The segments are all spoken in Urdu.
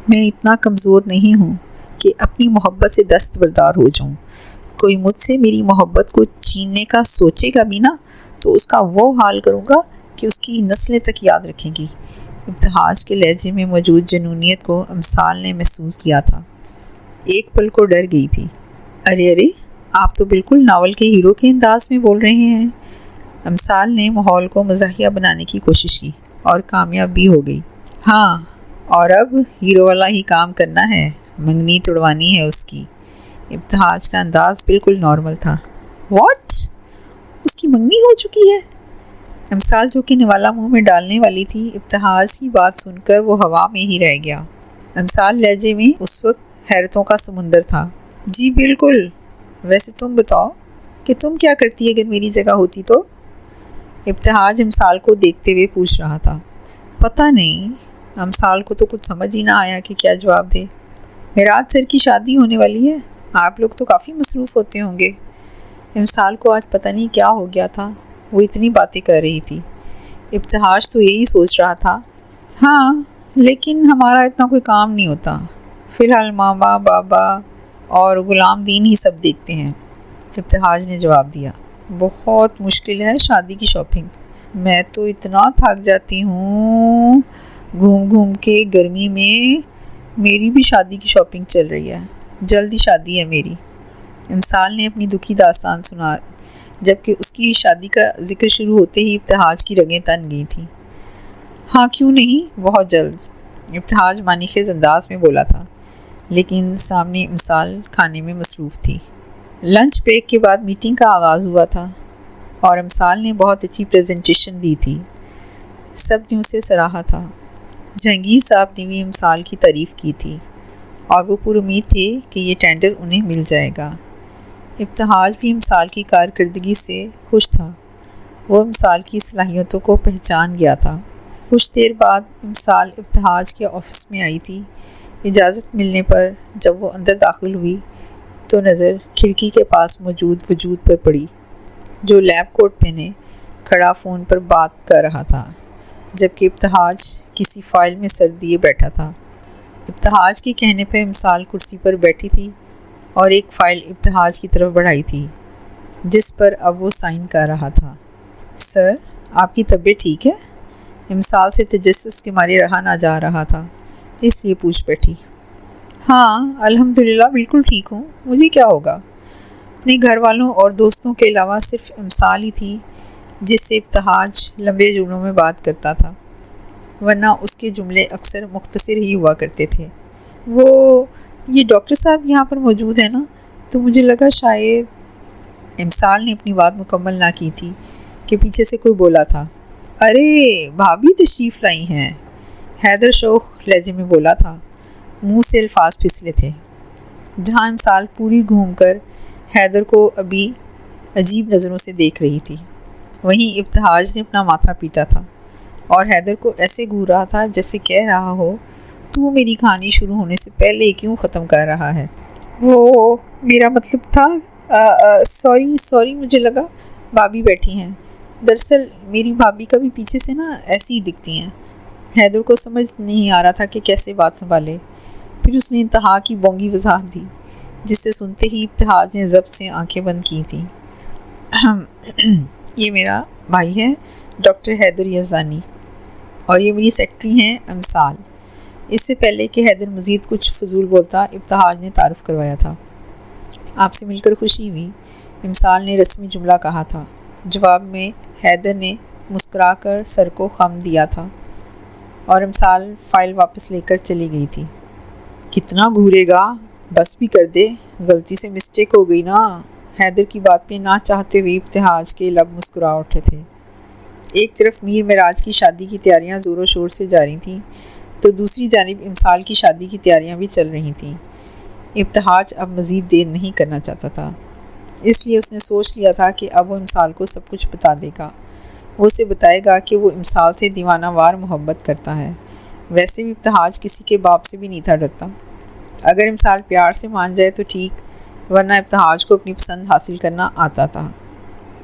میں اتنا کمزور نہیں ہوں کہ اپنی محبت سے دستبردار ہو جاؤں۔ کوئی مجھ سے میری محبت کو چھیننے کا سوچے گا بھی نا تو اس کا وہ حال کروں گا کہ اس کی نسلیں تک یاد رکھیں گی۔ ابتہاج کے لہجے میں موجود جنونیت کو امثال نے محسوس کیا تھا۔ ایک پل کو ڈر گئی تھی۔ ارے آپ تو بالکل ناول کے ہیرو کے انداز میں بول رہے ہیں۔ امثال نے ماحول کو مزاحیہ بنانے کی کوشش کی اور کامیاب بھی ہو گئی۔ ہاں، اور اب ہیرو والا ہی کام کرنا ہے، منگنی توڑوانی ہے اس کی۔ ابتہاج کا انداز بالکل نارمل تھا۔ واٹ؟ اس کی منگنی ہو چکی ہے؟ امثال جو کہ نوالا منہ میں ڈالنے والی تھی، ابتہاج کی بات سن کر وہ ہوا میں ہی رہ گیا۔ امثال لہجے میں اس وقت حیرتوں کا سمندر تھا۔ جی بالکل، ویسے تم بتاؤ کہ تم کیا کرتی اگر میری جگہ ہوتی تو؟ ابتہاج امثال کو دیکھتے ہوئے پوچھ رہا تھا۔ پتہ نہیں، امثال کو تو کچھ سمجھ ہی نہ آیا کہ کیا جواب دے۔ میراج سر کی شادی ہونے والی ہے، آپ لوگ تو کافی مصروف ہوتے ہوں گے۔ امثال کو آج پتہ نہیں کیا ہو گیا تھا، وہ اتنی باتیں کر رہی تھی۔ ابتہاج تو یہی سوچ رہا تھا، ہاں لیکن ہمارا اتنا کوئی کام نہیں ہوتا، فی الحال ماما بابا اور غلام دین ہی سب دیکھتے ہیں۔ ابتہاج نے جواب دیا، بہت مشکل ہے شادی کی شاپنگ، میں تو اتنا تھک جاتی ہوں گھوم گھوم کے گرمی میں۔ میری بھی شادی کی شاپنگ چل رہی ہے، جلدی شادی ہے میری۔ امثال نے اپنی دکھی داستان سنا، جبکہ اس کی شادی کا ذکر شروع ہوتے ہی ابتہاج کی رگیں تن گئی تھیں۔ ہاں کیوں نہیں، بہت جلد، ابتہاج معنی خیز انداز میں بولا تھا، لیکن سامنے امثال کھانے میں مصروف تھی۔ لنچ بریک کے بعد میٹنگ کا آغاز ہوا تھا اور امثال نے بہت اچھی پریزنٹیشن دی تھی، سب نے اسے سراہا تھا۔ جہانگیر صاحب نے بھی امثال کی تعریف کی تھی اور وہ پر امید تھے کہ یہ ٹینڈر انہیں مل جائے گا۔ ابتہاج بھی امثال کی کارکردگی سے خوش تھا، وہ امثال کی صلاحیتوں کو پہچان گیا تھا۔ کچھ دیر بعد امثال ابتہاج کے آفس میں آئی تھی۔ اجازت ملنے پر جب وہ اندر داخل ہوئی تو نظر کھڑکی کے پاس موجود وجود پر پڑی، جو لیب کوٹ پہنے کھڑا فون پر بات کر رہا تھا، جبکہ ابتہاج کسی فائل میں سر دیے بیٹھا تھا۔ ابتہاج کے کہنے پہ امثال کرسی پر بیٹھی تھی اور ایک فائل ابتہاج کی طرف بڑھائی تھی، جس پر اب وہ سائن کر رہا تھا۔ سر، آپ کی طبیعت ٹھیک ہے؟ امثال سے تجسس کے مارے رہا نہ جا رہا تھا، اس لیے پوچھ بیٹھی۔ ہاں الحمدللہ بالکل ٹھیک ہوں، مجھے کیا ہوگا؟ اپنے گھر والوں اور دوستوں کے علاوہ صرف امثال ہی تھی جس سے ابتہاج لمبے جملوں میں بات کرتا تھا، ورنہ اس کے جملے اکثر مختصر ہی ہوا کرتے تھے۔ وہ یہ ڈاکٹر صاحب یہاں پر موجود ہیں نا، تو مجھے لگا شاید۔ امثال نے اپنی بات مکمل نہ کی تھی کہ پیچھے سے کوئی بولا تھا، ارے بھابھی تشریف لائی ہیں، حیدر شوخ لہجے میں بولا تھا، منہ سے الفاظ پھسلے تھے۔ جہاں امثال پوری گھوم کر حیدر کو ابھی عجیب نظروں سے دیکھ رہی تھی، وہیں ابتہاج نے اپنا ماتھا پیٹا تھا اور حیدر کو ایسے گھور رہا تھا جیسے کہہ رہا ہو، تو میری کہانی شروع ہونے سے پہلے کیوں ختم کر رہا ہے؟ وہ میرا مطلب تھا، سوری مجھے لگا بھابھی بیٹھی ہیں، دراصل میری بھابھی کا بھی پیچھے سے نا ایسی ہی دکھتی ہیں۔ حیدر کو سمجھ نہیں آ رہا تھا کہ کیسے بات سنبھالے، پھر اس نے انتہا کی بونگی وضاحت دی، جس سے سنتے ہی ابتہاج نے ضبط سے آنکھیں بند کی تھیں۔ یہ میرا بھائی ہے ڈاکٹر حیدر یزدانی، اور یہ میری سیکرٹری ہیں امثال۔ اس سے پہلے کہ حیدر مزید کچھ فضول بولتا، ابتہاج نے تعارف کروایا تھا۔ آپ سے مل کر خوشی ہوئی، امثال نے رسمی جملہ کہا تھا۔ جواب میں حیدر نے مسکرا کر سر کو خم دیا تھا اور امثال فائل واپس لے کر چلی گئی تھی۔ کتنا گھورے گا، بس بھی کر دے، غلطی سے مسٹیک ہو گئی نا۔ حیدر کی بات پہ نہ چاہتے ہوئے ابتہاج کے لب مسکرا اٹھے تھے۔ ایک طرف میر معراج کی شادی کی تیاریاں زور و شور سے جاری تھیں، تو دوسری جانب امثال کی شادی کی تیاریاں بھی چل رہی تھیں۔ ابتہاج اب مزید دیر نہیں کرنا چاہتا تھا، اس لیے اس نے سوچ لیا تھا کہ اب وہ امثال کو سب کچھ بتا دے گا۔ وہ اسے بتائے گا کہ وہ امثال سے دیوانہ وار محبت کرتا ہے۔ ویسے بھی ابتہاج کسی کے باپ سے بھی نہیں تھا ڈرتا۔ اگر امثال پیار سے مان جائے تو ٹھیک، ورنہ ابتہاج کو اپنی پسند حاصل کرنا آتا تھا۔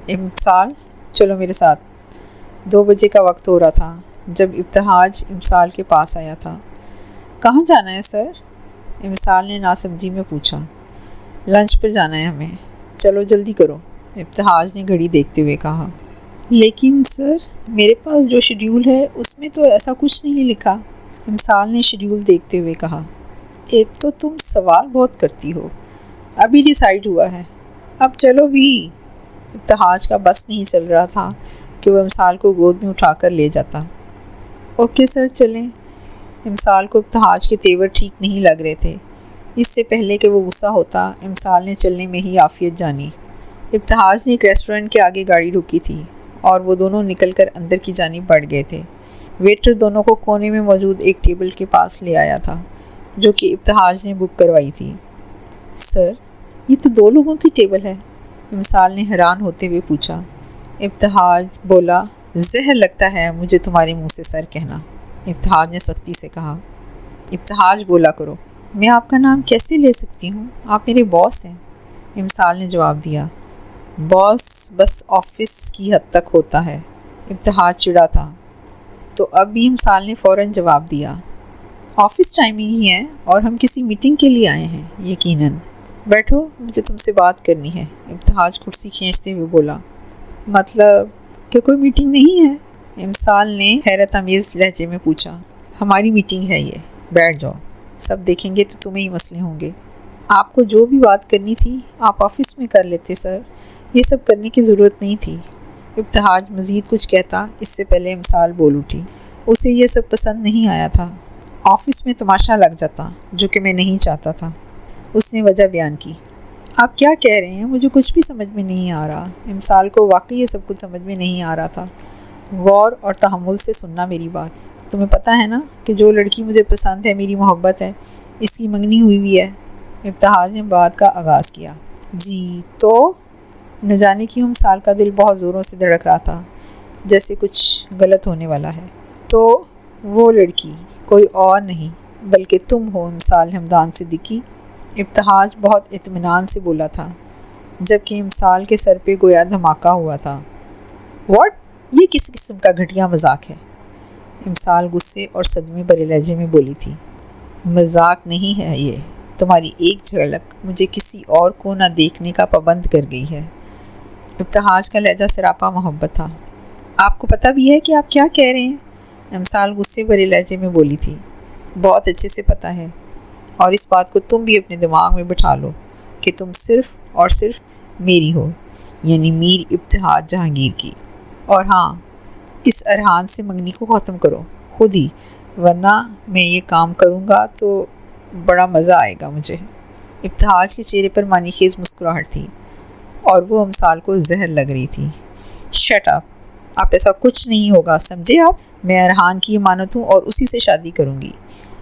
امثال چلو میرے ساتھ۔ 2 بجے کا وقت ہو رہا تھا جب ابتہاج امثال کے پاس آیا تھا۔ کہاں جانا ہے سر؟ امسال نے ناسمجھی میں پوچھا۔ لنچ پر جانا ہے ہمیں، چلو جلدی کرو، ابتہاج نے گھڑی دیکھتے ہوئے کہا۔ لیکن سر میرے پاس جو شیڈیول ہے اس میں تو ایسا کچھ نہیں لکھا، امسال نے شیڈیول دیکھتے ہوئے کہا۔ ایک تو تم سوال بہت کرتی ہو، ابھی ڈیسائیڈ ہوا ہے، اب چلو بھی۔ ابتہاج کا بس نہیں چل رہا تھا کہ وہ امسال کو گود میں اٹھا کر لے جاتا۔ اوکے سر چلیں۔ امسال کو ابتہاج کے تیور ٹھیک نہیں لگ رہے تھے۔ اس سے پہلے کہ وہ غصہ ہوتا، امسال نے چلنے میں ہی عافیت جانی۔ ابتہاج نے ایک ریسٹورنٹ کے آگے گاڑی روکی تھی اور وہ دونوں نکل کر اندر کی جانب بڑھ گئے تھے۔ ویٹر دونوں کو کونے میں موجود ایک ٹیبل کے پاس لے آیا تھا جو کہ ابتہاج نے بک کروائی تھی۔ سر یہ تو 2 لوگوں کی ٹیبل ہے، امسال نے حیران ہوتے ہوئے پوچھا۔ ابتہاج بولا، زہر لگتا ہے مجھے تمہارے منہ سے سر کہنا، ابتہاج نے سختی سے کہا۔ ابتہاج بولا کرو، میں آپ کا نام کیسے لے سکتی ہوں؟ آپ میرے باس ہیں، امسال نے جواب دیا۔ باس بس آفس کی حد تک ہوتا ہے، ابتہاج چڑا تھا۔ تو اب بھی امسال نے فوراً جواب دیا، آفس ٹائمنگ ہی ہے اور ہم کسی میٹنگ کے لیے آئے ہیں یقیناً۔ بیٹھو، مجھے تم سے بات کرنی ہے، ابتہاج کرسی کھینچتے ہوئے بولا۔ مطلب کہ کوئی میٹنگ نہیں ہے؟ امسال نے حیرت امیز لہجے میں پوچھا۔ ہماری میٹنگ ہے یہ، بیٹھ جاؤ، سب دیکھیں گے تو تمہیں ہی مسئلے ہوں گے۔ آپ کو جو بھی بات کرنی تھی آپ آفس میں کر لیتے سر، یہ سب کرنے کی ضرورت نہیں تھی۔ ابتہاج مزید کچھ کہتا اس سے پہلے امسال بول اٹھی۔ اسے یہ سب پسند نہیں آیا تھا، آفس میں تماشا لگ جاتا جو کہ میں نہیں چاہتا تھا۔ اس نے وجہ بیان کی۔ آپ کیا کہہ رہے ہیں؟ مجھے کچھ بھی سمجھ میں نہیں آ رہا۔ امسال کو واقعی یہ سب کچھ سمجھ میں نہیں آ رہا تھا۔ غور اور تحمل سے سننا میری بات۔ تمہیں پتہ ہے نا کہ جو لڑکی مجھے پسند ہے، میری محبت ہے، اس کی منگنی ہوئی ہے۔ ابتہاج نے بات کا آغاز کیا۔ جی تو؟ نہ جانے کیوں امسال کا دل بہت زوروں سے دھڑک رہا تھا، جیسے کچھ غلط ہونے والا ہے۔ تو وہ لڑکی کوئی اور نہیں بلکہ تم ہو امسال حمدان صدیقی، ابتہاج بہت اطمینان سے بولا تھا، جبکہ امسال کے سر پہ گویا دھماکہ ہوا تھا۔ واٹ؟ یہ کس قسم کا گھٹیا مذاق ہے؟ امسال غصے اور صدمے بھرے لہجے میں بولی تھی۔ مذاق نہیں ہے یہ، تمہاری ایک جھلک مجھے کسی اور کو نہ دیکھنے کا پابند کر گئی ہے۔ ابتہاج کا لہجہ سراپا محبت تھا۔ آپ کو پتہ بھی ہے کہ آپ کیا کہہ رہے ہیں؟ امسال غصے بھرے لہجے میں بولی تھی۔ بہت اچھے سے پتہ ہے، اور اس بات کو تم بھی اپنے دماغ میں بٹھا لو کہ تم صرف اور صرف میری ہو، یعنی میر ابتہاج جہانگیر کی۔ اور ہاں، اس ارحان سے منگنی کو ختم کرو خود ہی، ورنہ میں یہ کام کروں گا تو بڑا مزہ آئے گا مجھے۔ ابتہاج کے چہرے پر معنی خیز مسکراہٹ تھی اور وہ امسال کو زہر لگ رہی تھی۔ شٹ اپ، آپ ایسا کچھ نہیں ہوگا، سمجھے آپ؟ میں ارحان کی امانت ہوں اور اسی سے شادی کروں گی،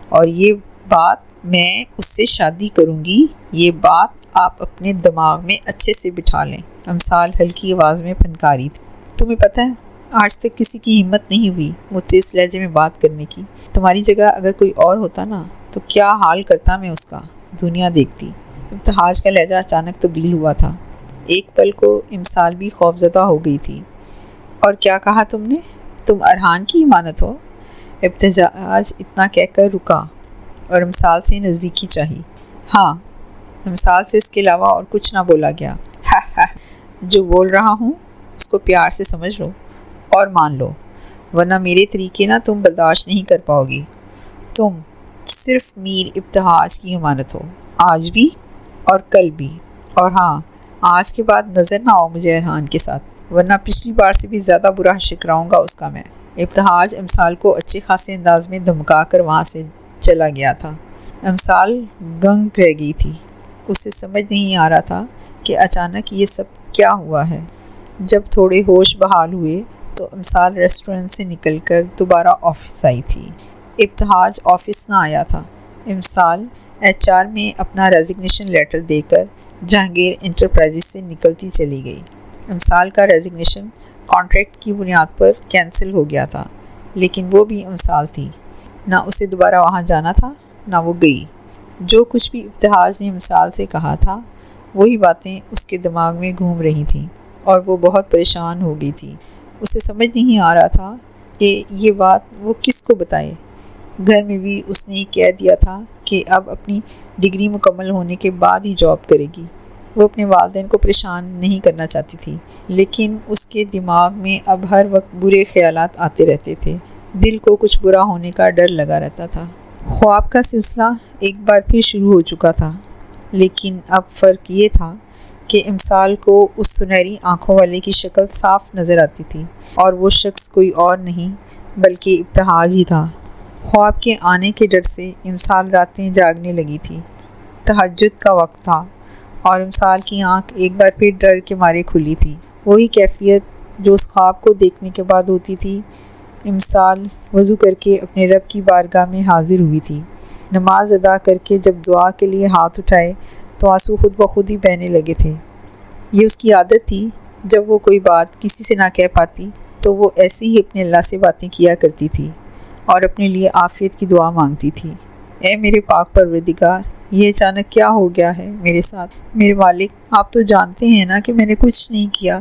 اور یہ بات میں اس سے شادی کروں گی، یہ بات آپ اپنے دماغ میں اچھے سے بٹھا لیں، امسال ہلکی آواز میں پھنکاری تھی۔ تمہیں پتہ ہے آج تک کسی کی ہمت نہیں ہوئی مجھ سے اس لہجے میں بات کرنے کی۔ تمہاری جگہ اگر کوئی اور ہوتا نا تو کیا حال کرتا میں اس کا، دنیا دیکھتی۔ ابتہاج کا لہجہ اچانک تبدیل ہوا تھا۔ ایک پل کو امسال بھی خوفزدہ ہو گئی تھی۔ اور کیا کہا تم نے؟ تم ارحان کی امانت ہو؟ ابتہاج اتنا کہہ کر رکا اور امسال سے نزدیکی چاہی۔ ہاں، امسال سے اس کے علاوہ اور کچھ نہ بولا گیا۔ جو بول رہا ہوں اس کو پیار سے سمجھ لو اور مان لو، ورنہ میرے طریقے نہ تم برداشت نہیں کر پاؤ گی۔ تم صرف میر ابتہاج کی امانت ہو، آج بھی اور کل بھی، اور ہاں، آج کے بعد نظر نہ آؤ مجھے ارحان کے ساتھ، ورنہ پچھلی بار سے بھی زیادہ برا شکراؤں گا اس کا میں۔ ابتہاج امسال کو اچھے خاصے انداز میں دھمکا کر وہاں سے چلا گیا تھا۔ امسال گنگ رہ گئی تھی، اسے سمجھ نہیں آ رہا تھا کہ اچانک یہ سب کیا ہوا ہے۔ جب تھوڑے ہوش بحال ہوئے تو امسال ریسٹورنٹ سے نکل کر دوبارہ آفس آئی تھی۔ ابتہاج آفس نہ آیا تھا۔ امسال HR میں اپنا ریزگنیشن لیٹر دے کر جہانگیر انٹرپرائزز سے نکلتی چلی گئی۔ امسال کا ریزگنیشن کانٹریکٹ کی بنیاد پر کینسل ہو گیا تھا، لیکن وہ بھی امسال تھی، نہ اسے دوبارہ وہاں جانا تھا نہ وہ گئی۔ جو کچھ بھی ابتہاج نے امسال سے کہا تھا وہی باتیں اس کے دماغ میں گھوم رہی تھیں اور وہ بہت پریشان ہو گئی تھی۔ اسے سمجھ نہیں آ رہا تھا کہ یہ بات وہ کس کو بتائے۔ گھر میں بھی اس نے کہہ دیا تھا کہ اب اپنی ڈگری مکمل ہونے کے بعد ہی جاب کرے گی۔ وہ اپنے والدین کو پریشان نہیں کرنا چاہتی تھی، لیکن اس کے دماغ میں اب ہر وقت برے خیالات آتے رہتے تھے۔ دل کو کچھ برا ہونے کا ڈر لگا رہتا تھا۔ خواب کا سلسلہ ایک بار پھر شروع ہو چکا تھا، لیکن اب فرق یہ تھا کہ امسال کو اس سنہری آنکھوں والے کی شکل صاف نظر آتی تھی، اور وہ شخص کوئی اور نہیں بلکہ ابتہاج ہی تھا۔ خواب کے آنے کے ڈر سے امسال راتیں جاگنے لگی تھی۔ تہجد کا وقت تھا اور امسال کی آنکھ ایک بار پھر ڈر کے مارے کھلی تھی۔ وہی کیفیت جو اس خواب کو دیکھنے کے بعد ہوتی تھی۔ امسال وضو کر کے اپنے رب کی بارگاہ میں حاضر ہوئی تھی۔ نماز ادا کر کے جب دعا کے لیے ہاتھ اٹھائے تو آنسو خود بخود ہی بہنے لگے تھے۔ یہ اس کی عادت تھی، جب وہ کوئی بات کسی سے نہ کہہ پاتی تو وہ ایسے ہی اپنے اللہ سے باتیں کیا کرتی تھی اور اپنے لیے عافیت کی دعا مانگتی تھی۔ اے میرے پاک پروردگار، یہ اچانک کیا ہو گیا ہے میرے ساتھ؟ میرے مالک، آپ تو جانتے ہیں نا کہ میں نے کچھ نہیں کیا۔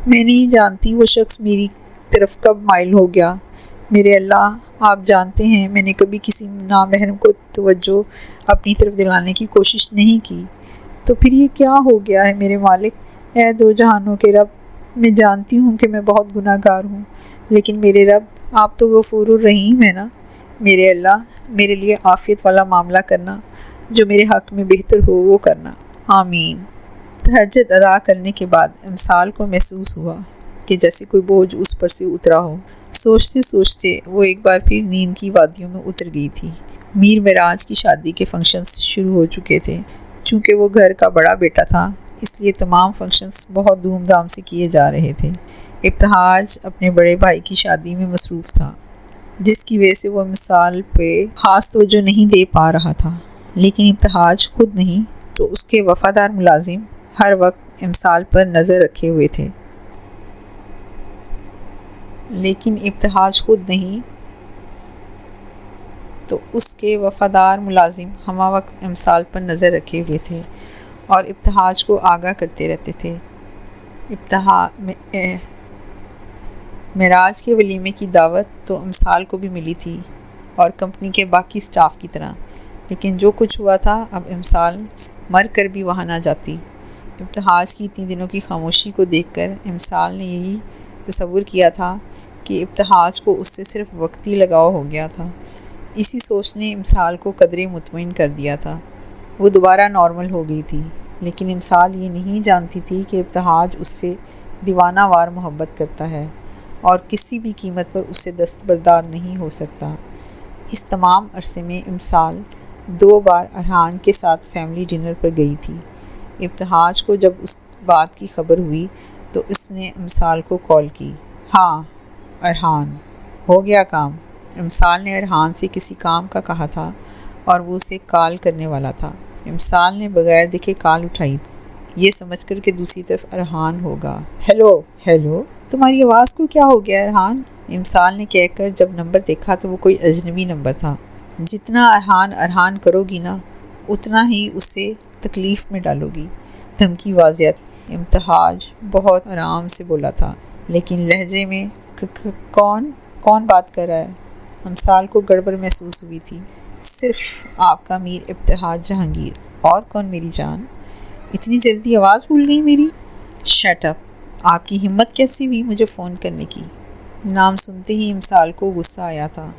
میں نہیں جانتی وہ شخص میری طرف کب مائل ہو گیا۔ میرے اللہ، آپ جانتے ہیں میں نے کبھی کسی نامحرم کو توجہ اپنی طرف دلانے کی کوشش نہیں کی، تو پھر یہ کیا ہو گیا ہے میرے مالک؟ اے دو جہانوں کے رب، میں جانتی ہوں کہ میں بہت گناہ گار ہوں، لیکن میرے رب، آپ تو غفور الرحیم ہیں نا۔ میرے اللہ، میرے لیے عافیت والا معاملہ کرنا، جو میرے حق میں بہتر ہو وہ کرنا، آمین۔ تہجد ادا کرنے کے بعد امسال کو محسوس ہوا کہ جیسے کوئی بوجھ اس پر سے اترا ہو۔ سوچتے سوچتے وہ ایک بار پھر نیند کی وادیوں میں اتر گئی تھی۔ میر معراج کی شادی کے فنکشنز شروع ہو چکے تھے۔ چونکہ وہ گھر کا بڑا بیٹا تھا، اس لیے تمام فنکشنز بہت دھوم دھام سے کیے جا رہے تھے۔ ابتہاج اپنے بڑے بھائی کی شادی میں مصروف تھا، جس کی وجہ سے وہ امسال پہ خاص توجہ نہیں دے پا رہا تھا، لیکن ابتہاج خود نہیں تو اس کے وفادار ملازم ہر وقت امسال پر نظر رکھے ہوئے تھے۔ لیکن ابتہاج خود نہیں تو اس کے وفادار ملازم ہمہ وقت امسال پر نظر رکھے ہوئے تھے اور ابتہاج کو آگاہ کرتے رہتے تھے۔ معراج کے ولیمے کی دعوت تو امسال کو بھی ملی تھی اور کمپنی کے باقی سٹاف کی طرح، لیکن جو کچھ ہوا تھا اب امسال مر کر بھی وہاں نہ جاتی۔ ابتہاج کی اتنی دنوں کی خاموشی کو دیکھ کر امسال نے یہی تصور کیا تھا کہ ابتہاج کو اس سے صرف وقتی لگاؤ ہو گیا تھا۔ اسی سوچ نے امسال کو قدرے مطمئن کر دیا تھا۔ وہ دوبارہ نارمل ہو گئی تھی، لیکن امسال یہ نہیں جانتی تھی کہ ابتہاج اس سے دیوانہ وار محبت کرتا ہے اور کسی بھی قیمت پر اس سے دستبردار نہیں ہو سکتا۔ اس تمام عرصے میں امسال 2 بار ارحان کے ساتھ فیملی ڈنر پر گئی تھی۔ ابتہاج کو جب اس بات کی خبر ہوئی تو اس نے امسال کو کال کی۔ ہاں ارحان، ہو گیا کام۔ امسال نے ارحان سے کسی کام کا کہا تھا اور وہ اسے کال کرنے والا تھا۔ امسال نے بغیر دیکھے کال اٹھائی، یہ سمجھ کر کہ دوسری طرف ارحان ہوگا۔ ہیلو، تمہاری آواز کو کیا ہو گیا ارحان؟ امسال نے کہہ کر جب نمبر دیکھا تو وہ کوئی اجنبی نمبر تھا۔ جتنا ارحان کرو گی نا، اتنا ہی اسے تکلیف میں ڈالو گی، دھمکی واضح تھی۔ ابتہاج بہت آرام سے بولا تھا، لیکن لہجے میں کون بات کر رہا ہے؟ امسال کو گڑبڑ محسوس ہوئی تھی۔ صرف آپ کا میر ابتہاج جہانگیر، اور کون میری جان؟ اتنی جلدی آواز بھول گئی میری؟ شٹ اپ، آپ کی ہمت کیسی ہوئی مجھے فون کرنے کی؟ نام سنتے ہی امسال کو غصہ آیا تھا۔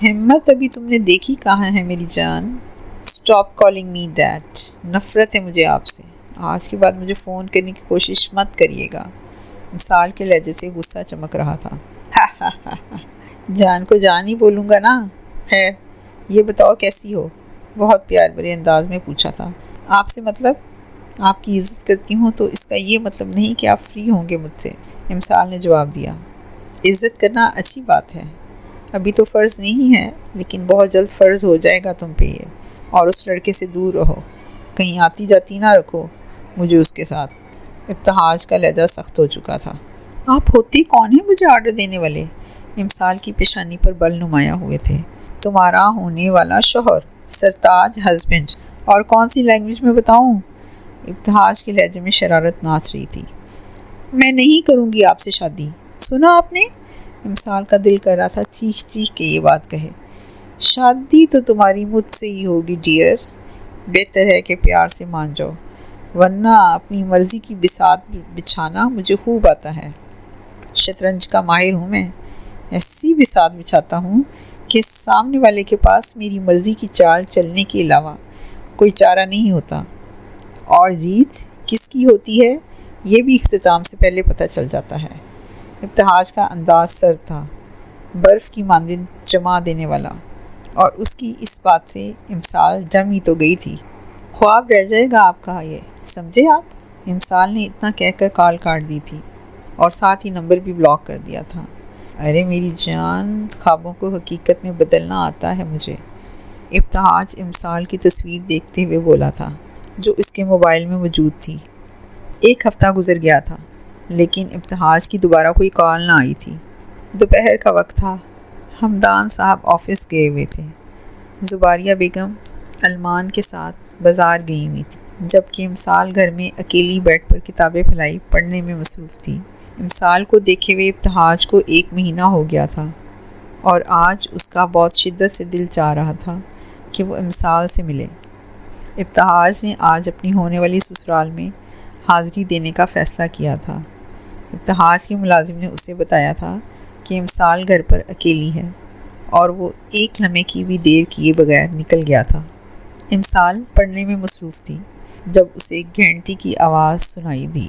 ہمت ابھی تم نے دیکھی کہاں ہے میری جان؟ اسٹاپ کالنگ می دیٹ، نفرت ہے مجھے آپ سے۔ آج کے بعد مجھے فون کرنے کی کوشش مت کریے گا۔ امسال کے لہجے سے غصہ چمک رہا تھا۔ جان کو جان ہی بولوں گا نا۔ خیر یہ بتاؤ کیسی ہو؟ بہت پیار بھرے انداز میں پوچھا تھا۔ آپ سے مطلب؟ آپ کی عزت کرتی ہوں تو اس کا یہ مطلب نہیں کہ آپ فری ہوں گے مجھ سے، امسال نے جواب دیا۔ عزت کرنا اچھی بات ہے، ابھی تو فرض نہیں ہے، لیکن بہت جلد فرض ہو جائے گا تم پہ یہ، اور اس لڑکے سے دور رہو، کہیں آتی جاتی نہ رکھو مجھے اس کے ساتھ۔ ابتہاج کا لہجہ سخت ہو چکا تھا۔ آپ ہوتے کون ہیں مجھے آرڈر دینے والے؟ امسال کی پیشانی پر بل نمایاں ہوئے تھے۔ تمہارا ہونے والا شوہر، سرتاج ہسبینڈ۔ اور کون سی لینگویج میں بتاؤں؟ ابتہاج کے لہجے میں شرارت ناچ رہی تھی۔ میں نہیں کروں گی آپ سے شادی، سنا آپ نے؟ امسال کا دل کر رہا تھا چیخ چیخ کے یہ بات کہے۔ شادی تو تمہاری مجھ سے ہی ہوگی ڈیئر، بہتر ہے کہ پیار سے مان جاؤ، ورنہ اپنی مرضی کی بساط بچھانا مجھے خوب آتا ہے۔ شطرنج کا ماہر ہوں میں، ایسی بساط بچھاتا ہوں کہ سامنے والے کے پاس میری مرضی کی چال چلنے کے علاوہ کوئی چارہ نہیں ہوتا، اور جیت کس کی ہوتی ہے یہ بھی اختتام سے پہلے پتہ چل جاتا ہے۔ ابتہاج کا انداز سر تھا، برف کی مانند جما دینے والا، اور اس کی اس بات سے امسال جم ہی تو گئی تھی۔ خواب رہ جائے گا آپ کا یہ، سمجھے آپ؟ امسال نے اتنا کہہ کر کال کاٹ دی تھی اور ساتھ ہی نمبر بھی بلاک کر دیا تھا۔ ارے میری جان، خوابوں کو حقیقت میں بدلنا آتا ہے مجھے، ابتہاج امسال کی تصویر دیکھتے ہوئے بولا تھا جو اس کے موبائل میں موجود تھی۔ ایک ہفتہ گزر گیا تھا لیکن ابتہاج کی دوبارہ کوئی کال نہ آئی تھی۔ دوپہر کا وقت تھا، ہمدان صاحب آفس گئے ہوئے تھے، زباریہ بیگم علمان کے ساتھ بازار گئی ہوئی تھی، جبکہ امسال گھر میں اکیلی بیڈ پر کتابیں پھیلائی پڑھنے میں مصروف تھی۔ امسال کو دیکھے ہوئے ابتہاج کو 1 مہینہ ہو گیا تھا، اور آج اس کا بہت شدت سے دل چاہ رہا تھا کہ وہ امسال سے ملے۔ ابتہاج نے آج اپنی ہونے والی سسرال میں حاضری دینے کا فیصلہ کیا تھا۔ ابتہاج کے ملازم نے اسے بتایا تھا کہ امسال گھر پر اکیلی ہے، اور وہ 1 لمحے کی بھی دیر کیے بغیر نکل گیا تھا۔ امسال پڑھنے میں مصروف تھی جب اسے گھنٹی کی آواز سنائی دی۔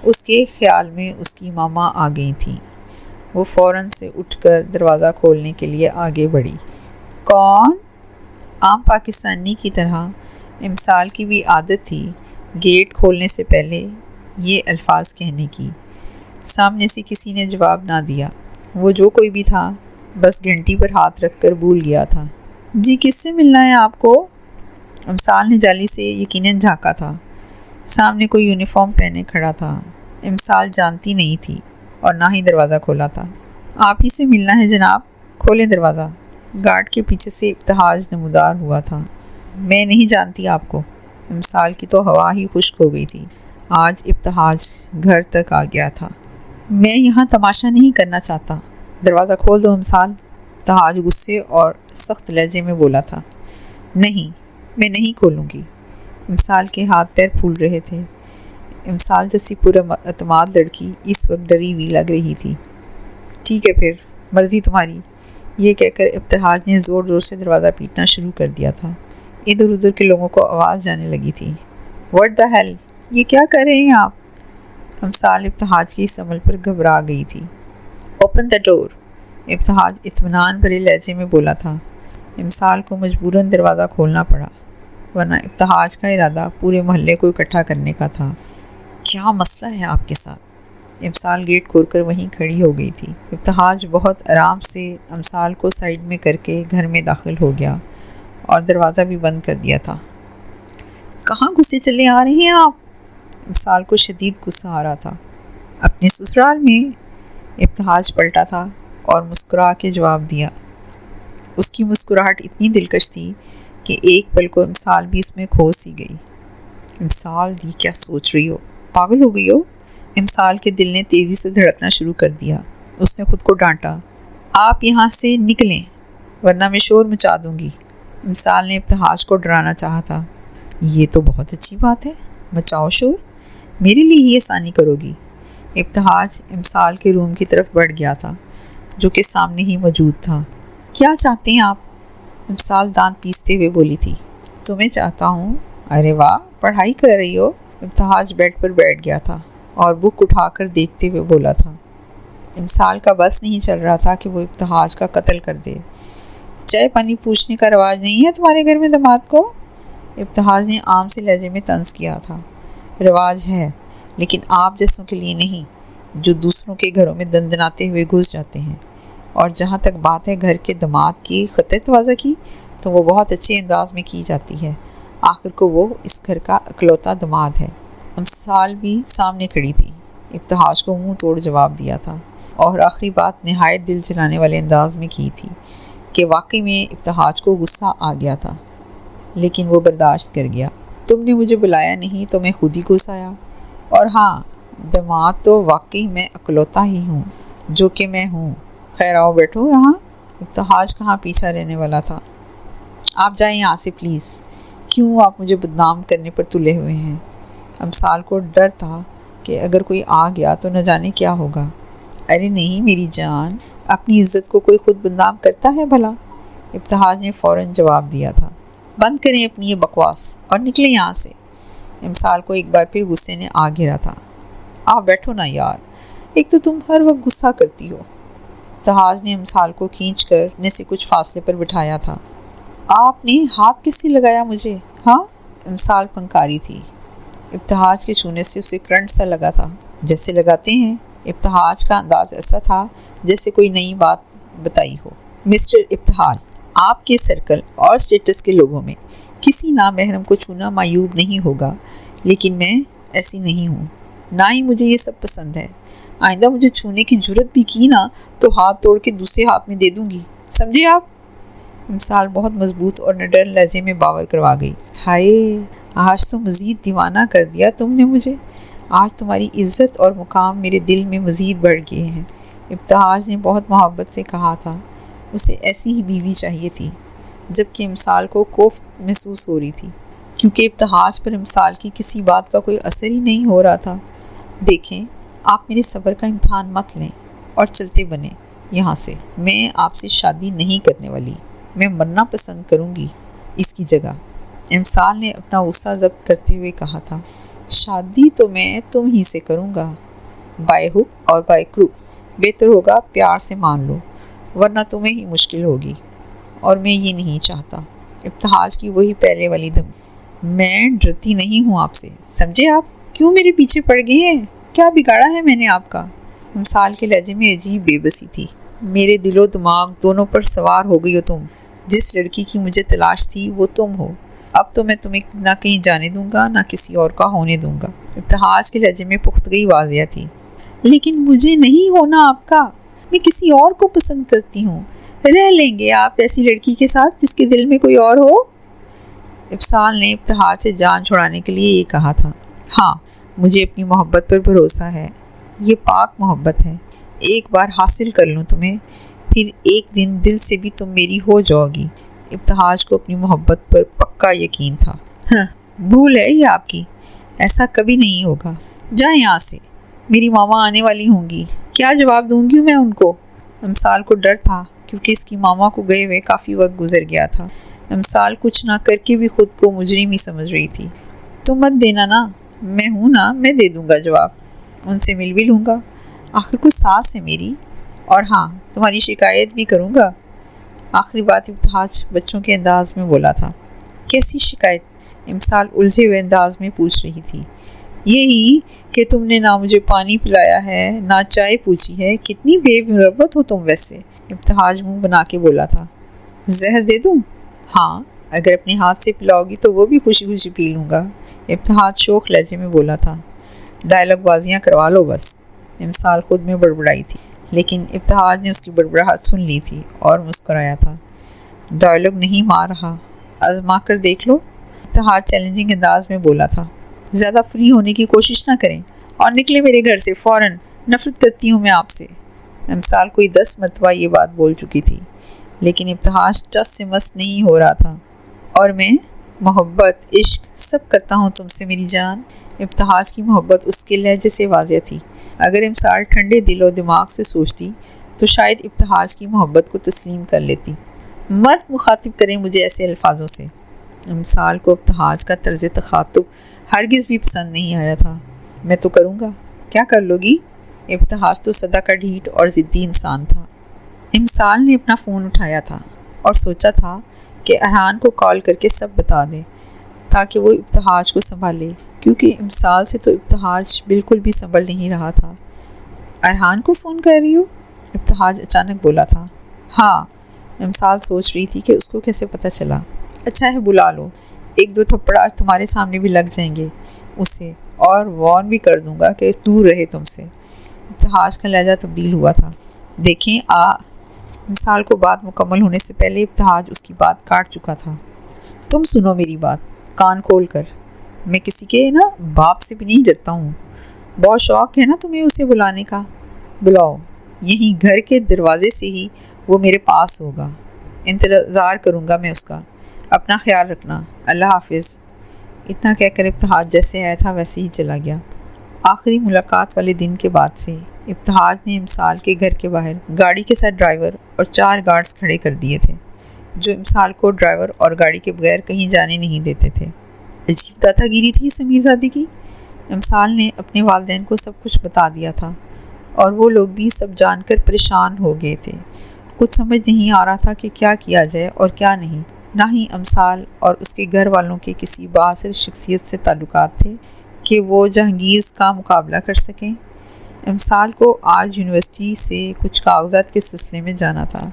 اس کے خیال میں اس کی ماما آ گئی تھیں۔ وہ فوراً سے اٹھ کر دروازہ کھولنے کے لیے آگے بڑھی۔ کون؟ عام پاکستانی کی طرح امسال کی بھی عادت تھی گیٹ کھولنے سے پہلے یہ الفاظ کہنے کی۔ سامنے سے کسی نے جواب نہ دیا۔ وہ جو کوئی بھی تھا بس گھنٹی پر ہاتھ رکھ کر بھول گیا تھا۔ جی کس سے ملنا ہے آپ کو؟ امسال نے جالی سے یقیناً جھانکا تھا۔ سامنے کوئی یونیفارم پہنے کھڑا تھا۔ امسال جانتی نہیں تھی اور نہ ہی دروازہ کھولا تھا۔ آپ ہی سے ملنا ہے جناب، کھولیں دروازہ۔ گارڈ کے پیچھے سے ابتہاج نمودار ہوا تھا۔ میں نہیں جانتی آپ کو۔ امسال کی تو ہوا ہی خشک ہو گئی تھی۔ آج ابتہاج گھر تک آ گیا تھا۔ میں یہاں تماشا نہیں کرنا چاہتا، دروازہ کھول دو امسال، ابتہاج غصے اور سخت لہجے میں بولا تھا۔ نہیں، میں نہیں کھولوں گی۔ امسال کے ہاتھ پیر پھول رہے تھے۔ امسال جیسی پراعتماد لڑکی اس وقت ڈری ہوئی لگ رہی تھی۔ ٹھیک ہے پھر، مرضی تمہاری، یہ کہہ کر ابتہاج نے زور زور سے دروازہ پیٹنا شروع کر دیا تھا۔ ادھر ادھر کے لوگوں کو آواز جانے لگی تھی۔ واٹ دا ہیل، یہ کیا کر رہے ہیں آپ؟ امسال ابتہاج کی اس عمل پر گھبرا گئی تھی۔ اوپن دا ڈور، ابتہاج اطمینان بھرے لہجے میں بولا تھا۔ امسال کو مجبوراً دروازہ کھولنا پڑا، ورنہ ابتہاج کا ارادہ پورے محلے کو اکٹھا کرنے کا تھا۔ کیا مسئلہ ہے آپ کے ساتھ؟ امسال گیٹ کھول کر وہیں کھڑی ہو گئی تھی۔ ابتہاج بہت آرام سے امسال کو سائیڈ میں کر کے گھر میں داخل ہو گیا اور دروازہ بھی بند کر دیا تھا۔ کہاں غصے چلے آ رہے ہیں آپ؟ امسال کو شدید غصہ آ رہا تھا۔ اپنے سسرال میں، ابتہاج پلٹا تھا اور مسکرا کے جواب دیا۔ اس کی مسکراہٹ اتنی دلکش تھی کہ ایک پل کو امسال بھی اس میں کھو سی گئی۔ امسال، یہ کیا سوچ رہی ہو؟ پاگل ہو گئی ہو؟ امسال کے دل نے تیزی سے دھڑکنا شروع کر دیا۔ اس نے خود کو ڈانٹا۔ آپ یہاں سے نکلیں ورنہ میں شور مچا دوں گی۔ امسال نے ابتہاج کو ڈرانا چاہا تھا۔ یہ تو بہت اچھی بات ہے، مچاؤ شور، میرے لیے ہی آسانی کرو گی۔ ابتہاج امسال کے روم کی طرف بڑھ گیا تھا جو کہ سامنے ہی موجود تھا۔ کیا چاہتے ہیں آپ؟ امسال دانت پیستے ہوئے بولی تھی۔ تمہیں چاہتا ہوں۔ ارے واہ، پڑھائی کر رہی ہو؟ ابتہاج بیڈ پر بیٹھ گیا تھا اور بک اٹھا کر دیکھتے ہوئے بولا تھا۔ امسال کا بس نہیں چل رہا تھا کہ وہ ابتہاج کا قتل کر دے۔ چائے پانی پوچھنے کا رواج نہیں ہے تمہارے گھر میں داماد کو؟ ابتہاج نے عام سے لہجے میں طنز کیا تھا۔ رواج ہے، لیکن آپ جیسوں کے لیے نہیں، جو دوسروں کے گھروں میں دندناتے ہوئے گھس جاتے ہیں۔ اور جہاں تک بات ہے گھر کے داماد کی خطِ تواضع کی، تو وہ بہت اچھے انداز میں کی جاتی ہے۔ آخر کو وہ اس گھر کا اکلوتا داماد ہے۔ امسال بھی سامنے کھڑی تھی، ابتہاج کو منہ توڑ جواب دیا تھا، اور آخری بات نہایت دل جلانے والے انداز میں کی تھی کہ واقعی میں ابتہاج کو غصہ آ گیا تھا، لیکن وہ برداشت کر گیا۔ تم نے مجھے بلایا نہیں تو میں خود ہی گھس آیا، اور ہاں، داماد تو واقعی میں اکلوتا ہی ہوں جو کہ میں ہوں۔ خیر آؤ بیٹھو یہاں، ابتہاج کہاں پیچھا رہنے والا تھا. آپ جائیں یہاں سے پلیز. کیوں آپ مجھے بدنام کرنے پر تلے ہوئے ہیں؟ امثال کو ڈر تھا کہ اگر کوئی آ گیا تو نہ جانے کیا ہوگا. ارے نہیں میری جان، اپنی عزت کو کوئی خود بدنام کرتا ہے بھلا؟ ابتہاج نے فوراً جواب دیا تھا. بند کریں اپنی یہ بکواس اور نکلیں یہاں سے. امثال کو ایک بار پھر غصے نے آ گھیرا تھا. آپ بیٹھو نا یار، ایک تو تم ہر وقت غصہ کرتی ہو. ابتہاج نے امثال کو کھینچ کر اپنے سے کچھ فاصلے پر بٹھایا تھا. آپ نے ہاتھ کس سے لگایا مجھے؟ ہاں؟ امثال پنکاری تھی. ابتہاج کے چھونے سے اسے کرنٹ سا لگا تھا، جیسے لگاتے ہیں. ابتہاج کا انداز ایسا تھا جیسے کوئی نئی بات بتائی ہو. مسٹر ابتہاج، آپ کے سرکل اور اسٹیٹس کے لوگوں میں کسی نامحرم کو چھونا معیوب نہیں ہوگا، لیکن میں ایسی نہیں ہوں، نہ ہی مجھے یہ سب پسند ہے. آئندہ مجھے چھونے کی جرت بھی کی نا تو ہاتھ توڑ کے دوسرے ہاتھ میں دے دوں گی، سمجھے آپ؟ امثال بہت مضبوط اور نڈر لہجے میں باور کروا گئی. ہائے، آج تو مزید دیوانہ کر دیا تم نے مجھے. آج تمہاری عزت اور مقام میرے دل میں مزید بڑھ گئے ہیں. ابتہاج نے بہت محبت سے کہا تھا. اسے ایسی ہی بیوی چاہیے تھی. جبکہ امثال کو کوفت محسوس ہو رہی تھی، کیونکہ ابتہاج پر امثال کی کسی بات کا کوئی اثر ہی نہیں ہو رہا تھا. دیکھیں، آپ میرے صبر کا امتحان مت لیں اور چلتے بنیں یہاں سے. میں آپ سے شادی نہیں کرنے والی، میں مرنا پسند کروں گی اس کی جگہ. امثال نے اپنا غصہ ضبط کرتے ہوئے کہا تھا. شادی تو میں تم ہی سے کروں گا، بائی ہک اور بائی کروک. بہتر ہوگا پیار سے مان لو، ورنہ تمہیں ہی مشکل ہوگی، اور میں یہ نہیں چاہتا. ابتہاج کی وہی پہلے والی دم. میں ڈرتی نہیں ہوں آپ سے، سمجھے آپ؟ کیوں میرے پیچھے پڑ گئی ہیں؟ کیا بگاڑا ہے میں نے آپ کا؟ امثال کے لہجے میں عجیب بے بسی تھی. میرے دل و دماغ دونوں پر سوار ہو گئی ہو تم. جس لڑکی کی مجھے تلاش تھی وہ تم ہو. اب تو میں تمہیں نہ کہیں جانے دوں گا، نہ کسی اور کا ہونے دوں گا. ابتہاج کے لہجے میں پختگی واضح تھی. لیکن مجھے نہیں ہونا آپ کا، میں کسی اور کو پسند کرتی ہوں. رہ لیں گے آپ ایسی لڑکی کے ساتھ جس کے دل میں کوئی اور ہو؟ امثال نے ابتہاج سے جان چھڑانے کے لیے یہ کہا تھا. ہاں، مجھے اپنی محبت پر بھروسہ ہے. یہ پاک محبت ہے. ایک بار حاصل کر لوں تمہیں، پھر ایک دن دل سے بھی تم میری ہو جاؤ گی. ابتہاج کو اپنی محبت پر پکا یقین تھا. بھول ہے یہ آپ کی، ایسا کبھی نہیں ہوگا. جائیں یہاں سے، میری ماما آنے والی ہوں گی. کیا جواب دوں گی میں ان کو؟ امثال کو ڈر تھا، کیونکہ اس کی ماما کو گئے ہوئے کافی وقت گزر گیا تھا. امثال کچھ نہ کر کے بھی خود کو مجرم ہی سمجھ رہی تھی. تم مت دینا نا، میں ہوں نا، میں دے دوں گا جواب. ان سے مل بھی لوں گا، آخر کچھ ساس ہے میری. اور ہاں، تمہاری شکایت بھی کروں گا. آخری بات ابتہاج بچوں کے انداز میں بولا تھا. کیسی شکایت؟ امثال الجھے ہوئے انداز میں پوچھ رہی تھی. یہی کہ تم نے نہ مجھے پانی پلایا ہے، نہ چائے پوچھی ہے. کتنی بے مربت ہو تم ویسے. ابتہاج منہ بنا کے بولا تھا. زہر دے دوں؟ ہاں، اگر اپنے ہاتھ سے پلاؤ گی تو وہ بھی خوشی خوشی پی لوں گا. ابتہاج شوخ لہجے میں بولا تھا. ڈائلاگ بازیاں کروا لو بس. امثال خود میں بڑبڑائی تھی، لیکن ابتہاج نے اس کی بڑبڑاہٹ سن لی تھی اور مسکرایا تھا. ڈائلاگ نہیں مار رہا، آزما کر دیکھ لو. ابتہاج چیلنجنگ انداز میں بولا تھا. زیادہ فری ہونے کی کوشش نہ کریں اور نکلے میرے گھر سے فوراً. نفرت کرتی ہوں میں آپ سے. امثال کوئی 10 مرتبہ یہ بات بول چکی تھی، لیکن ابتہاج ٹس سے مس نہیں ہو رہا تھا. اور میں محبت، عشق سب کرتا ہوں تم سے میری جان. ابتہاج کی محبت اس کے لہجے سے واضح تھی. اگر امثال ٹھنڈے دل و دماغ سے سوچتی تو شاید ابتہاج کی محبت کو تسلیم کر لیتی. مت مخاطب کریں مجھے ایسے الفاظوں سے. امثال کو ابتہاج کا طرز تخاطب ہرگز بھی پسند نہیں آیا تھا. میں تو کروں گا. کیا کر لو گی؟ ابتہاج تو صدا کا ڈھیٹ اور ضدی انسان تھا. امثال نے اپنا فون اٹھایا تھا اور سوچا تھا کہ ارحان کو کال کر کے سب بتا دے تاکہ وہ ابتہاج کو سنبھالے، کیونکہ امثال سے تو ابتہاج بالکل بھی سنبھل نہیں رہا تھا. ارحان کو فون کر رہی ہو؟ ابتہاج اچانک بولا تھا. ہاں. امثال سوچ رہی تھی کہ اس کو کیسے پتہ چلا. اچھا ہے، بلا لو. 1-2 تھپڑ تمہارے سامنے بھی لگ جائیں گے اسے، اور وارن بھی کر دوں گا کہ دور رہے تم سے. ابتہاج کا لہجہ تبدیل ہوا تھا. دیکھیں امثال کو بات مکمل ہونے سے پہلے ابتہاج اس کی بات کاٹ چکا تھا. تم سنو میری بات کان کھول کر. میں کسی کے نا باپ سے بھی نہیں ڈرتا ہوں. بہت شوق ہے نا تمہیں اسے بلانے کا، بلاؤ. یہیں گھر کے دروازے سے ہی وہ میرے پاس ہوگا، انتظار کروں گا میں اس کا، اپنا خیال رکھنا، اللہ حافظ۔ اتنا کہہ کر ابتہاج جیسے آیا تھا ویسے ہی چلا گیا۔ آخری ملاقات والے دن کے بعد سے ابتہاج نے امسال کے گھر کے باہر گاڑی کے ساتھ ڈرائیور اور 4 گارڈز کھڑے کر دیے تھے جو امسال کو ڈرائیور اور گاڑی کے بغیر کہیں جانے نہیں دیتے تھے۔ عجیب دادا گیری تھی سمیر زادی کی۔ امسال نے اپنے والدین کو سب کچھ بتا دیا تھا اور وہ لوگ بھی سب جان کر پریشان ہو گئے تھے۔ کچھ سمجھ نہیں آ رہا تھا کہ کیا کیا جائے اور کیا نہیں۔ نہ ہی امسال اور اس کے گھر والوں کے کسی بااثر شخصیت سے تعلقات تھے کہ وہ جہانگیر کا مقابلہ کر سکیں۔ امسال کو آج یونیورسٹی سے کچھ کاغذات کے سلسلے میں جانا تھا،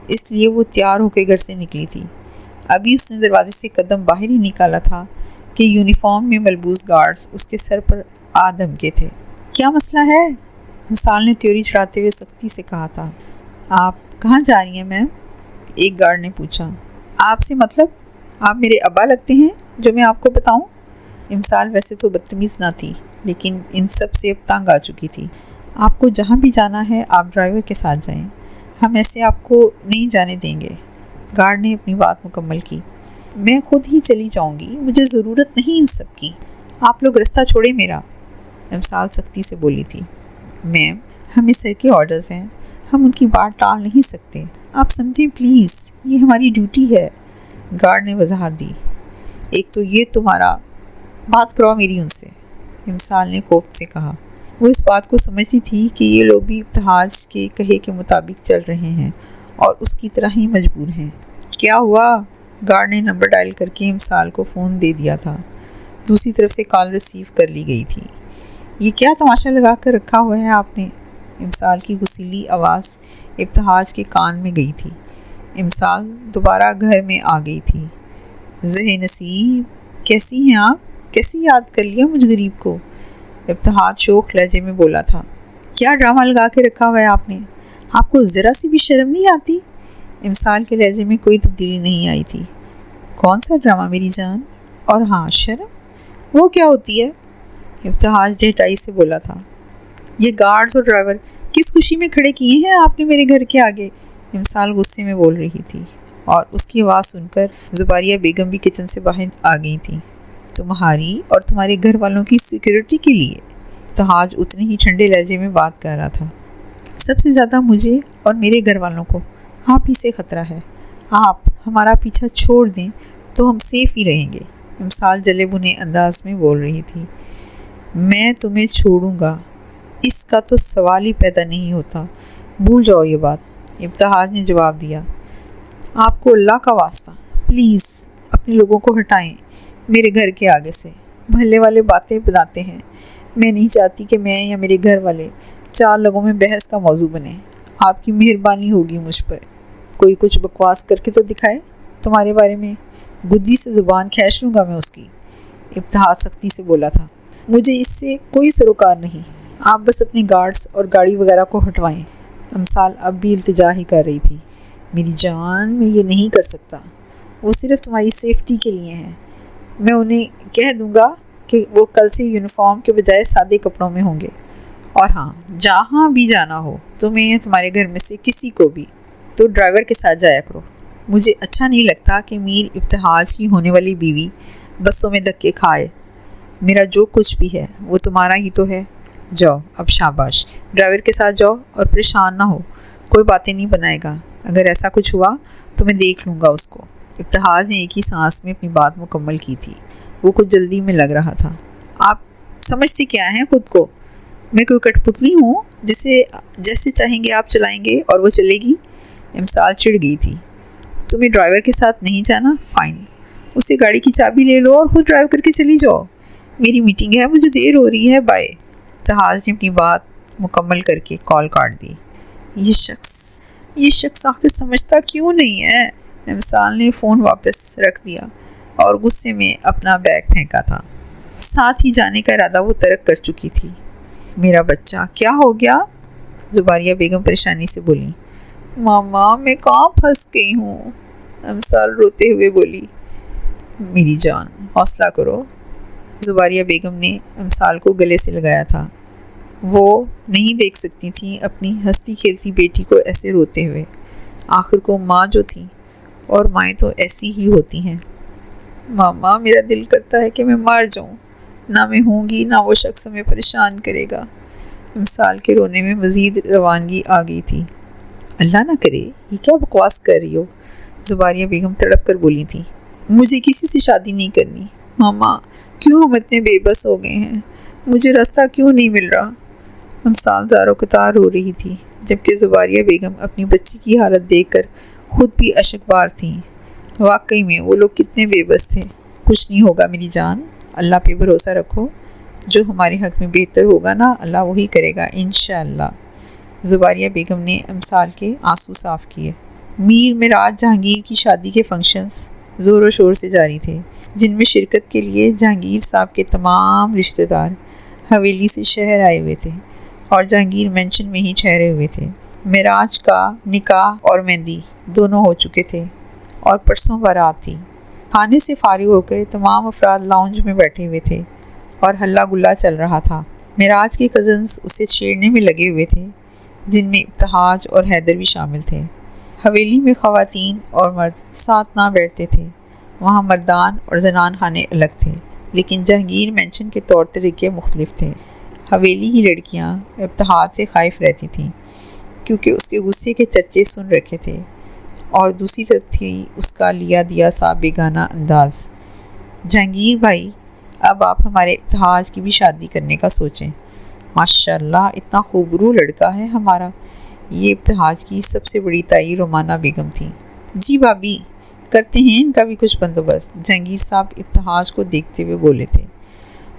اس لیے وہ تیار ہو کے گھر سے نکلی تھی۔ ابھی اس نے دروازے سے قدم باہر ہی نکالا تھا کہ یونیفارم میں ملبوس گارڈز اس کے سر پر آدم کے تھے۔ کیا مسئلہ ہے؟ امسال نے تیوری چڑھاتے ہوئے سختی سے کہا تھا۔ آپ کہاں جا رہی ہیں میم؟ ایک گارڈ نے پوچھا۔ آپ سے مطلب؟ آپ میرے ابا لگتے ہیں جو میں آپ کو بتاؤں؟ امسال ویسے تو بدتمیز نہ تھی لیکن ان سب سے اب تنگ آ چکی تھی۔ آپ کو جہاں بھی جانا ہے آپ ڈرائیور کے ساتھ جائیں، ہم ایسے آپ کو نہیں جانے دیں گے۔ گارڈ نے اپنی بات مکمل کی۔ میں خود ہی چلی جاؤں گی، مجھے ضرورت نہیں ان سب کی، آپ لوگ رستہ چھوڑیں میرا، امسال سختی سے بولی تھی۔ میم، ہمیں سر کے آرڈرز ہیں، ہم ان کی بات ٹال نہیں سکتے، آپ سمجھیں پلیز، یہ ہماری ڈیوٹی ہے، گارڈ نے وضاحت دی۔ ایک تو یہ تمہارا، بات کرو میری ان سے، امسال نے کوفت سے کہا۔ وہ اس بات کو سمجھتی تھی کہ یہ لوگ بھی ابتہاج کے کہے کے مطابق چل رہے ہیں اور اس کی طرح ہی مجبور ہیں۔ کیا ہوا؟ گارڈ نے نمبر ڈائل کر کے امسال کو فون دے دیا تھا۔ دوسری طرف سے کال ریسیو کر لی گئی تھی۔ یہ کیا تماشا لگا کر رکھا ہوا ہے آپ نے؟ امسال کی غصیلی آواز ابتہاج کے کان میں گئی تھی۔ امسال دوبارہ گھر میں آ گئی تھی۔ زہ نصیب، کیسی ہیں آپ؟ کیسی یاد کر لیا مجھ غریب کو؟ ابتہاج شوخ لہجے میں بولا تھا۔ کیا ڈرامہ لگا کے رکھا ہوا ہے آپ نے؟ آپ کو ذرا سی بھی شرم نہیں آتی؟ امسال کے لہجے میں کوئی تبدیلی نہیں آئی تھی۔ کون سا ڈرامہ میری جان؟ اور ہاں، شرم وہ کیا ہوتی ہے؟ ابتہاج ڈھٹائی سے بولا تھا۔ یہ گارڈز اور ڈرائیور کس خوشی میں کھڑے کیے ہیں آپ نے میرے گھر کے آگے؟ امسال غصے میں بول رہی تھی اور اس کی آواز سن کر زباریہ بیگم بھی کچن سے باہر آ گئی تھی۔ تمہاری اور تمہارے گھر والوں کی سیکیورٹی کے لیے؟ ابتہاج اتنے ہی ٹھنڈے لہجے میں بات کر رہا تھا۔ سب سے زیادہ مجھے اور میرے گھر والوں کو آپ ہی سے خطرہ ہے۔ آپ ہمارا پیچھا چھوڑ دیں تو ہم سیف ہی رہیں گے، امسال جلے بنے انداز میں بول رہی تھی۔ میں تمہیں چھوڑوں گا اس کا تو سوال ہی پیدا نہیں ہوتا، بھول جاؤ یہ بات، ابتہاج نے جواب دیا۔ آپ کو اللہ کا واسطہ پلیز اپنے لوگوں کو ہٹائیں میرے گھر کے آگے سے، محلے والے باتیں بتاتے ہیں، میں نہیں چاہتی کہ میں یا میرے گھر والے 4 لوگوں میں بحث کا موضوع بنے، آپ کی مہربانی ہوگی مجھ پر۔ کوئی کچھ بکواس کر کے تو دکھائے تمہارے بارے میں، گدی سے زبان کھینچ لوں گا میں اس کی، ابتہاج سختی سے بولا تھا۔ مجھے اس سے کوئی سروکار نہیں، آپ بس اپنے گارڈز اور گاڑی وغیرہ کو ہٹوائیں۔ امسال اب بھی التجا ہی کر رہی تھی۔ میری جان، میں یہ نہیں کر سکتا، وہ صرف تمہاری سیفٹی کے لیے ہیں، میں انہیں کہہ دوں گا کہ وہ کل سے یونیفارم کے بجائے سادے کپڑوں میں ہوں گے، اور ہاں، جہاں بھی جانا ہو تمہیں تمہارے گھر میں سے کسی کو بھی تو ڈرائیور کے ساتھ جایا کرو۔ مجھے اچھا نہیں لگتا کہ میر ابتہاج کی ہونے والی بیوی بسوں میں دھکے کھائے، میرا جو کچھ بھی ہے وہ تمہارا ہی تو ہے۔ جاؤ اب، شاباش، ڈرائیور کے ساتھ جاؤ اور پریشان نہ ہو، کوئی باتیں نہیں بنائے گا، اگر ایسا کچھ ہوا تو میں دیکھ لوں گا اس کو۔ ابتہاج نے ایک ہی سانس میں اپنی بات مکمل کی تھی، وہ کچھ جلدی میں لگ رہا تھا۔ آپ سمجھتے کیا ہیں خود کو؟ میں کوئی کٹ پتلی ہوں جیسے چاہیں گے آپ چلائیں گے اور وہ چلے گی؟ امسال چڑ گئی تھی۔ تمہیں ڈرائیور کے ساتھ نہیں جانا؟ فائن، اس سے گاڑی کی چابی لے لو اور خود ڈرائیو کر کے چلی جاؤ، میری میٹنگ ہے، مجھے دیر ہو رہی ہے، بائے۔ ابتہاج نے اپنی بات مکمل کر کے کال کاٹ دی۔ یہ شخص آخر سمجھتا کیوں نہیں ہے؟ امسال نے فون واپس رکھ دیا اور غصے میں اپنا بیگ پھینکا تھا۔ ساتھ ہی جانے کا ارادہ وہ ترک کر چکی تھی۔ میرا بچہ، کیا ہو گیا؟ زباریہ بیگم پریشانی سے بولی۔ ماما، میں کہاں پھنس گئی ہوں؟ امسال روتے ہوئے بولی۔ میری جان، حوصلہ کرو، زباریہ بیگم نے امسال کو گلے سے لگایا تھا۔ وہ نہیں دیکھ سکتی تھیں اپنی ہنستی کھیلتی بیٹی کو ایسے روتے ہوئے۔ آخر کو ماں جو تھی، اور مائیں تو ایسی ہی ہوتی ہیں۔ ماما میرا دل کرتا ہے کہ میں مر جاؤں، نہ میں ہوں گی نہ وہ شخص ہمیں پریشان کرے گا۔ امسال کے رونے میں مزید روانگی آ گئی تھی۔ اللہ نہ کرے، یہ کیا بکواس کر رہی ہو؟ زباریہ بیگم تڑپ کر بولی تھی۔ مجھے کسی سے شادی نہیں کرنی۔ ماما کیوں ہم اتنے بے بس ہو گئے ہیں؟ مجھے راستہ کیوں نہیں مل رہا؟ امسال زارو قطار رو رہی تھی، جبکہ زباریہ بیگم اپنی بچی کی حالت دیکھ کر خود بھی اشک بار تھیں۔ واقعی میں وہ لوگ کتنے بے بس تھے۔ کچھ نہیں ہوگا میری جان، اللہ پہ بھروسہ رکھو، جو ہمارے حق میں بہتر ہوگا نا اللہ وہی کرے گا انشاءاللہ۔ زباریہ بیگم نے امسال کے آنسو صاف کیے۔ میر معراج جہانگیر کی شادی کے فنکشنز زور و شور سے جاری تھے، جن میں شرکت کے لیے جہانگیر صاحب کے تمام رشتہ دار حویلی سے شہر آئے ہوئے تھے اور جہانگیر مینشن میں ہی ٹھہرے ہوئے تھے۔ معراج کا نکاح اور مہندی دونوں ہو چکے تھے اور پرسوں بارات تھی۔ کھانے سے فارغ ہو کر تمام افراد لاؤنج میں بیٹھے ہوئے تھے اور ہلا گلا چل رہا تھا۔ معراج کے کزنز اسے چھیڑنے میں لگے ہوئے تھے، جن میں ابتہاج اور حیدر بھی شامل تھے۔ حویلی میں خواتین اور مرد ساتھ نہ بیٹھتے تھے، وہاں مردان اور زنان خانے الگ تھے، لیکن جہانگیر مینشن کے طور طریقے مختلف تھے۔ حویلی کی لڑکیاں ابتہاج سے خائف رہتی تھیں، کیونکہ اس کے غصے کے چرچے سن رکھے تھے، اور دوسری طرف تھی اس کا لیا دیا سا بیگانہ انداز۔ جہانگیر بھائی، اب آپ ہمارے ابتہاج کی بھی شادی کرنے کا سوچیں۔ ماشاءاللہ اتنا خوبرو لڑکا ہے ہمارا۔ یہ ابتہاج کی سب سے بڑی تائی رومانہ بیگم تھی۔ جی بھابھی، کرتے ہیں ان کا بھی کچھ بندوبست، جہانگیر صاحب ابتہاج کو دیکھتے ہوئے بولے تھے،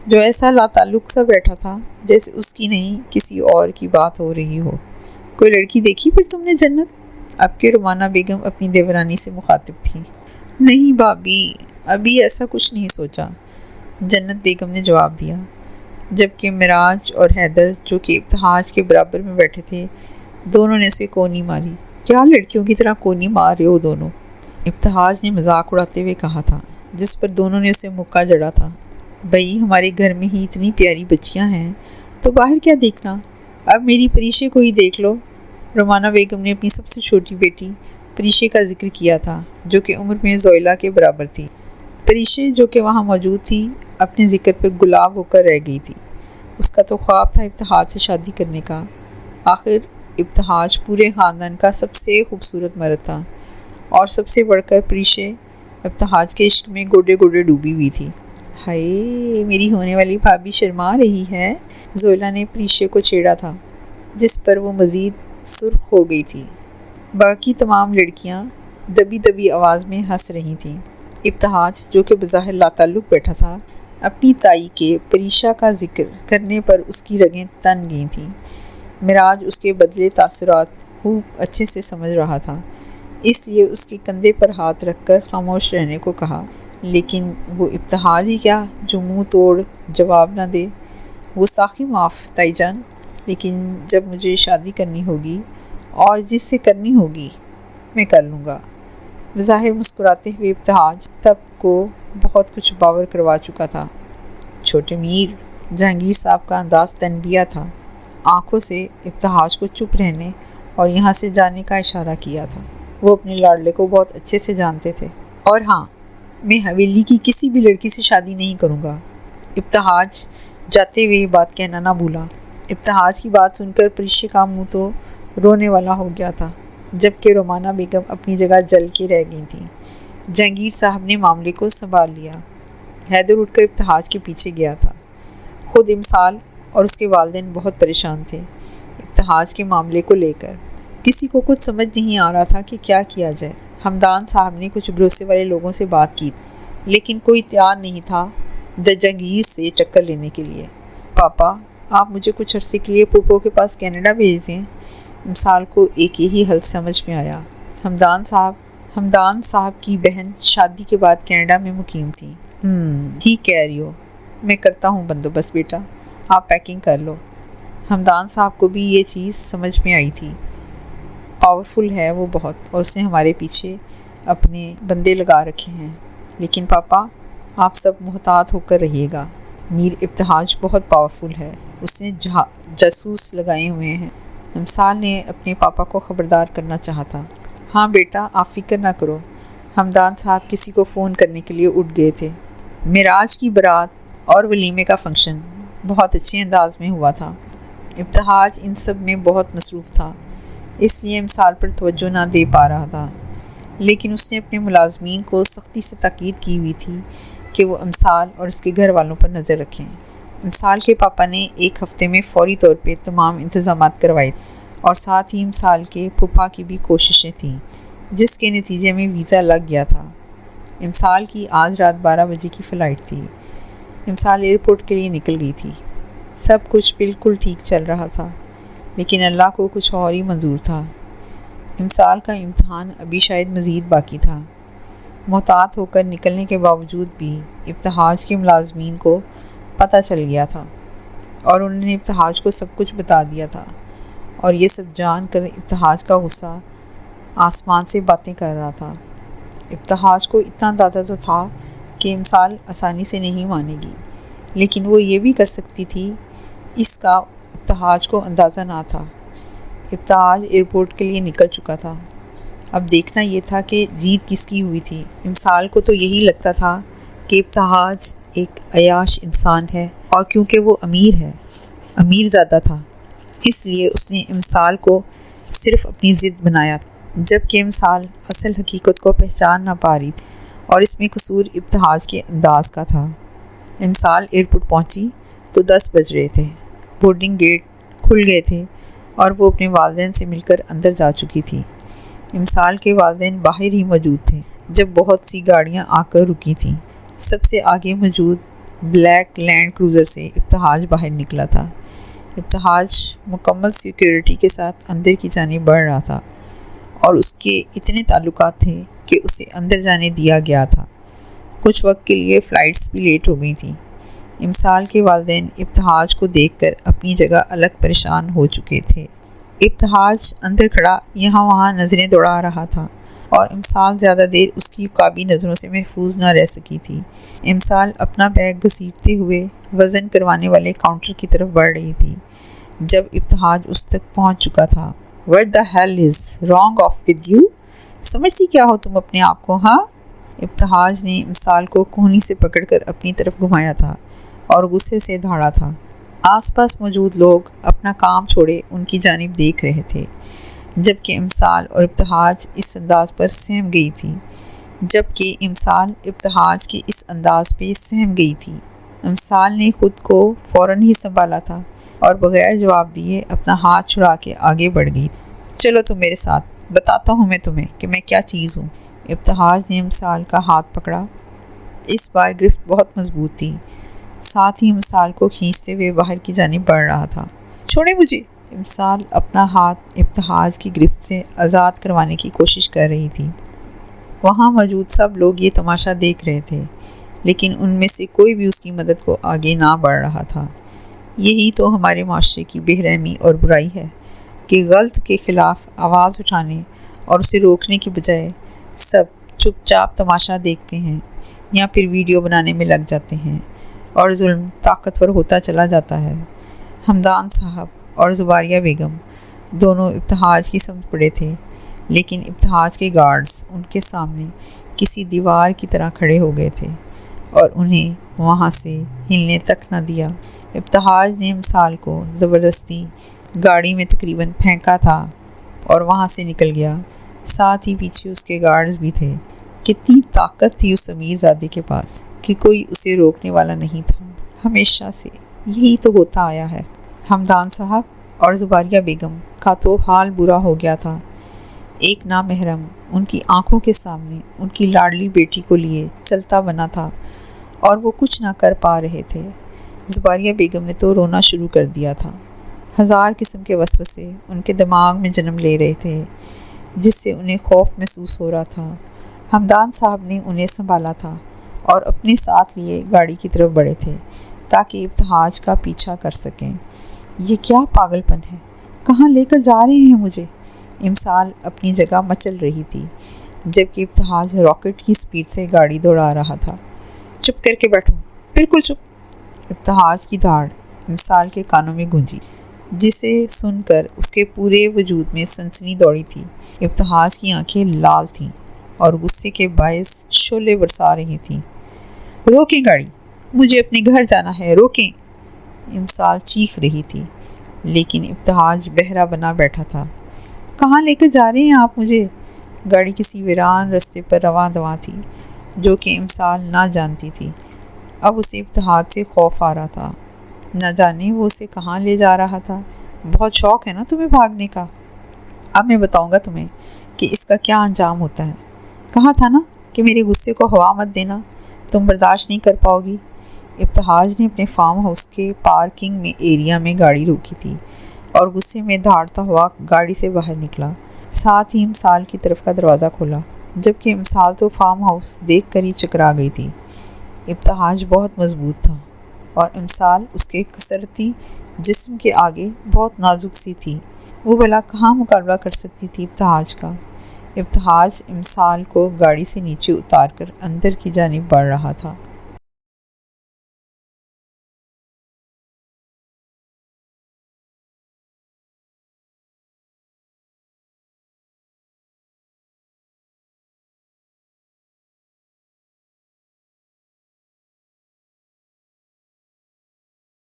جو ایسا لا تعلق سا بیٹھا تھا جیسے اس کی نہیں کسی اور کی بات ہو رہی ہو۔ کوئی لڑکی دیکھی پھر تم نے جنت؟ اب کے رومانہ بیگم اپنی دیورانی سے مخاطب تھی۔ نہیں بھابھی، ابھی ایسا کچھ نہیں سوچا، جنت بیگم نے جواب دیا، جبکہ معراج اور حیدر جو کہ ابتہاج کے برابر میں بیٹھے تھے، دونوں نے اسے کونی ماری۔ کیا لڑکیوں کی طرح کونی مار رہے ہو دونوں؟ ابتہاج نے مذاق اڑاتے ہوئے کہا تھا، جس پر دونوں نے اسے مکہ جڑا تھا۔ بھئی ہمارے گھر میں ہی اتنی پیاری بچیاں ہیں تو باہر کیا دیکھنا؟ اب میری پریشے کو ہی دیکھ لو۔ رومانہ بیگم نے اپنی سب سے چھوٹی بیٹی پریشے کا ذکر کیا تھا، جو کہ عمر میں زوئلہ کے برابر تھی۔ پریشے جو کہ وہاں موجود تھی، اپنے ذکر پہ گلاب ہو کر رہ گئی تھی۔ اس کا تو خواب تھا ابتہاج سے شادی کرنے کا۔ آخر ابتہاج پورے خاندان کا سب سے خوبصورت مرد تھا، اور سب سے بڑھ کر پریشے ابتہاج کے عشق میں گوڈے گوڈے ڈوبی ہوئی تھی۔ ہائے، میری ہونے والی بھابھی شرما رہی ہے، زوئلہ نے پریشے کو چھیڑا تھا، جس پر وہ مزید سرخ ہو گئی تھی۔ باقی تمام لڑکیاں دبی دبی آواز میں ہنس رہی تھیں۔ ابتہاج جو کہ بظاہر لا تعلق بیٹھا تھا، اپنی تائی کے پریشا کا ذکر کرنے پر اس کی رگیں تن گئی تھیں۔ معراج اس کے بدلے تاثرات خوب اچھے سے سمجھ رہا تھا، اس لیے اس کے کندھے پر ہاتھ رکھ کر خاموش رہنے کو کہا، لیکن وہ ابتہاج ہی کیا جو منہ توڑ جواب نہ دے۔ گستاخی معاف تائی جان، لیکن جب مجھے شادی کرنی ہوگی اور جس سے کرنی ہوگی میں کر لوں گا۔ بظاہر مسکراتے ہوئے ابتہاج تب کو بہت کچھ باور کروا چکا تھا۔ چھوٹے میر، جہانگیر صاحب کا انداز تنبیہ تھا، آنکھوں سے ابتہاج کو چپ رہنے اور یہاں سے جانے کا اشارہ کیا تھا۔ وہ اپنے لاڈلے کو بہت اچھے سے جانتے تھے۔ اور ہاں، میں حویلی کی کسی بھی لڑکی سے شادی نہیں کروں گا۔ ابتہاج جاتے ہوئے یہ بات کہنا نہ بھولا۔ ابتہاج کی بات سن کر پریشے کا منہ تو رونے والا ہو گیا تھا، جبکہ رومانہ بیگم اپنی جگہ جل کے رہ گئی تھیں۔ جہانگیر صاحب نے معاملے کو سنبھال لیا۔ حیدر اٹھ کر ابتہاج کے پیچھے گیا تھا۔ خود امسال اور اس کے والدین بہت پریشان تھے ابتہاج کے معاملے کو لے کر۔ کسی کو کچھ سمجھ نہیں آ رہا تھا کہ کیا کیا جائے۔ ہمدان صاحب نے کچھ بھروسے والے لوگوں سے بات کی، لیکن کوئی تیار نہیں تھا جہانگیر سے ٹکر لینے کے لیے۔ پاپا، آپ مجھے کچھ عرصے کے لیے پھوپھو کے پاس کینیڈا بھیج دیں۔ امسال کو ایک یہی حل سمجھ میں آیا۔ ہمدان صاحب کی بہن شادی کے بعد کینیڈا میں مقیم تھی۔ ٹھیک کہہ رہی ہو، میں کرتا ہوں بندوبست بیٹا، آپ پیکنگ کر لو۔ ہمدان صاحب کو بھی یہ چیز سمجھ میں آئی تھی۔ پاورفل ہے وہ بہت، اور اس نے ہمارے پیچھے اپنے بندے لگا رکھے ہیں، لیکن پاپا آپ سب محتاط ہو کر رہیے گا۔ میر ابتہاج بہت پاورفل ہے، اس نے جاسوس لگائے ہوئے ہیں۔ امسال نے اپنے پاپا کو خبردار کرنا چاہا تھا۔ ہاں بیٹا، آپ فکر نہ کرو۔ حمدان صاحب کسی کو فون کرنے کے لیے اٹھ گئے تھے۔ معراج کی برات اور ولیمے کا فنکشن بہت اچھے انداز میں ہوا تھا۔ ابتہاج ان سب میں بہت مصروف تھا، اس لیے امسال پر توجہ نہ دے پا رہا تھا، لیکن اس نے اپنے ملازمین کو سختی سے تاکید کی ہوئی تھی کہ وہ امسال اور اس کے گھر والوں پر نظر رکھیں۔ امسال کے پاپا نے ایک ہفتے میں فوری طور پہ تمام انتظامات کروائے اور ساتھ ہی امسال کے پھپھا کی بھی کوششیں تھیں، جس کے نتیجے میں ویزا لگ گیا تھا۔ امسال کی آج رات 12 بجے کی فلائٹ تھی۔ امسال ایئرپورٹ کے لیے نکل گئی تھی۔ سب کچھ بالکل ٹھیک چل رہا تھا، لیکن اللہ کو کچھ اور ہی منظور تھا۔ امسال کا امتحان ابھی شاید مزید باقی تھا۔ محتاط ہو کر نکلنے کے باوجود بھی ابتہاج کے ملازمین کو پتہ چل گیا تھا اور انہوں نے ابتہاج کو سب کچھ بتا دیا تھا، اور یہ سب جان کر ابتہاج کا غصہ آسمان سے باتیں کر رہا تھا۔ ابتہاج کو اتنا اندازہ تو تھا کہ امسال آسانی سے نہیں مانے گی، لیکن وہ یہ بھی کر سکتی تھی، اس کا ابتہاج کو اندازہ نہ تھا۔ ابتہاج ایئرپورٹ کے لیے نکل چکا تھا۔ اب دیکھنا یہ تھا کہ جیت کس کی ہوئی تھی۔ امسال کو تو یہی لگتا تھا کہ ابتہاج ایک عیاش انسان ہے، اور کیونکہ وہ امیر زیادہ تھا، اس لیے اس نے امسال کو صرف اپنی ضد بنایا، جبکہ امسال اصل حقیقت کو پہچان نہ پا رہی تھی، اور اس میں قصور ابتہاج کے انداز کا تھا۔ امسال ایئرپورٹ پہنچی تو 10 بج رہے تھے۔ بورڈنگ گیٹ کھل گئے تھے اور وہ اپنے والدین سے مل کر اندر جا چکی تھی۔ امسال کے والدین باہر ہی موجود تھے جب بہت سی گاڑیاں آ کر رکی تھیں۔ سب سے آگے موجود بلیک لینڈ کروزر سے ابتہاج باہر نکلا تھا۔ ابتہاج مکمل سیکیورٹی کے ساتھ اندر کی جانب بڑھ رہا تھا، اور اس کے اتنے تعلقات تھے کہ اسے اندر جانے دیا گیا تھا۔ کچھ وقت کے لیے فلائٹس بھی لیٹ ہو گئی تھیں۔ امسال کے والدین ابتہاج کو دیکھ کر اپنی جگہ الگ پریشان ہو چکے تھے۔ ابتہاج اندر کھڑا یہاں وہاں نظریں دوڑا رہا تھا، اور امسال زیادہ دیر اس کی عقابی نظروں سے محفوظ نہ رہ سکی تھی۔ امسال اپنا بیگ گھسیٹتے ہوئے وزن کروانے والے کاؤنٹر کی طرف بڑھ رہی تھی جب ابتہاج اس تک پہنچ چکا تھا۔ What the hell is wrong off with you؟ سمجھتی کیا ہو تم اپنے آپ کو، ہاں؟ ابتہاج نے امسال کو کوہنی سے پکڑ کر اپنی طرف گھمایا تھا اور غصے سے دھاڑا تھا۔ آس پاس موجود لوگ اپنا کام چھوڑے ان کی جانب دیکھ رہے تھے، جبکہ امسال اور ابتہاج اس انداز پر سہم گئی تھی۔ امسال نے خود کو فوراً ہی سنبھالا تھا اور بغیر جواب دیے اپنا ہاتھ چھڑا کے آگے بڑھ گئی۔ چلو تم میرے ساتھ، بتاتا ہوں میں تمہیں کہ میں کیا چیز ہوں۔ ابتہاج نے امسال کا ہاتھ پکڑا۔ اس بار گرفت بہت مضبوط تھی، ساتھ ہی امسال کو کھینچتے ہوئے باہر کی جانب بڑھ رہا تھا۔ چھوڑیں مجھے! امسال اپنا ہاتھ ابتہاج کی گرفت سے آزاد کروانے کی کوشش کر رہی تھی۔ وہاں موجود سب لوگ یہ تماشا دیکھ رہے تھے، لیکن ان میں سے کوئی بھی اس کی مدد کو آگے نہ بڑھ رہا تھا۔ یہی تو ہمارے معاشرے کی بے رحمی اور برائی ہے کہ غلط کے خلاف آواز اٹھانے اور اسے روکنے کی بجائے سب چپ چاپ تماشا دیکھتے ہیں یا پھر ویڈیو بنانے میں لگ جاتے ہیں، اور ظلم طاقتور ہوتا چلا جاتا ہے۔ حمدان صاحب اور زباریہ بیگم دونوں ابتہاج کی سمت پڑے تھے، لیکن ابتہاج کے گارڈز ان کے سامنے کسی دیوار کی طرح کھڑے ہو گئے تھے اور انہیں وہاں سے ہلنے تک نہ دیا۔ ابتہاج نے امسال کو زبردستی گاڑی میں تقریباً پھینکا تھا اور وہاں سے نکل گیا۔ ساتھ ہی پیچھے اس کے گارڈز بھی تھے۔ کتنی طاقت تھی اس امیر زادے کے پاس کہ کوئی اسے روکنے والا نہیں تھا۔ ہمیشہ سے یہی تو ہوتا آیا ہے۔ حمدان صاحب اور زباریہ بیگم کا تو حال برا ہو گیا تھا۔ ایک نامحرم ان کی آنکھوں کے سامنے ان کی لاڈلی بیٹی کو لیے چلتا بنا تھا، اور وہ کچھ نہ کر پا رہے تھے۔ زباریہ بیگم نے تو رونا شروع کر دیا تھا۔ ہزار قسم کے وسوسے ان کے دماغ میں جنم لے رہے تھے، جس سے انہیں خوف محسوس ہو رہا تھا۔ حمدان صاحب نے انہیں سنبھالا تھا اور اپنے ساتھ لیے گاڑی کی طرف بڑھے تھے تاکہ ابتہاج کا پیچھا کر سکیں۔ یہ کیا پاگل پن ہے؟ کہاں لے کر جا رہے ہیں مجھے؟ امسال اپنی جگہ مچل رہی تھی، جبکہ ابتہاج راکٹ کی سپیڈ سے گاڑی دوڑا رہا تھا۔ چپ کر کے بیٹھو، بالکل چپ! ابتہاج کی دھاڑ امسال کے کانوں میں گونجی۔ جسے سن کر اس کے پورے وجود میں سنسنی دوڑی تھی۔ ابتہاج کی آنکھیں لال تھیں اور غصے کے باعث شعلے برسا رہی تھیں۔ روکیں گاڑی، مجھے اپنے گھر جانا ہے، روکیں! امسال چیخ رہی تھی، لیکن ابتہاج بہرا بنا بیٹھا تھا۔ کہاں لے کر جا رہے ہیں آپ مجھے؟ گاڑی کسی ویران رستے پر رواں دواں تھی، جو کہ امسال نہ جانتی تھی۔ اب اسے ابتہاج سے خوف آ رہا تھا، نہ جانے وہ اسے کہاں لے جا رہا تھا۔ بہت شوق ہے نا تمہیں بھاگنے کا؟ اب میں بتاؤں گا تمہیں کہ اس کا کیا انجام ہوتا ہے۔ کہا تھا نا کہ میرے غصے کو ہوا مت دینا، تم برداشت نہیں کر پاؤ گی۔ ابتہاج نے اپنے فارم ہاؤس کے پارکنگ میں ایریا میں گاڑی روکی تھی اور غصے میں دھاڑتا ہوا گاڑی سے باہر نکلا، ساتھ ہی امسال کی طرف کا دروازہ کھولا، جبکہ امسال تو فارم ہاؤس دیکھ کر ہی چکرا گئی تھی۔ ابتہاج بہت مضبوط تھا اور امسال اس کے کسرتی جسم کے آگے بہت نازک سی تھی۔ وہ بھلا کہاں مقابلہ کر سکتی تھی ابتہاج کا؟ ابتہاج امسال کو گاڑی سے نیچے اتار کر اندر کی جانب بڑھ رہا تھا۔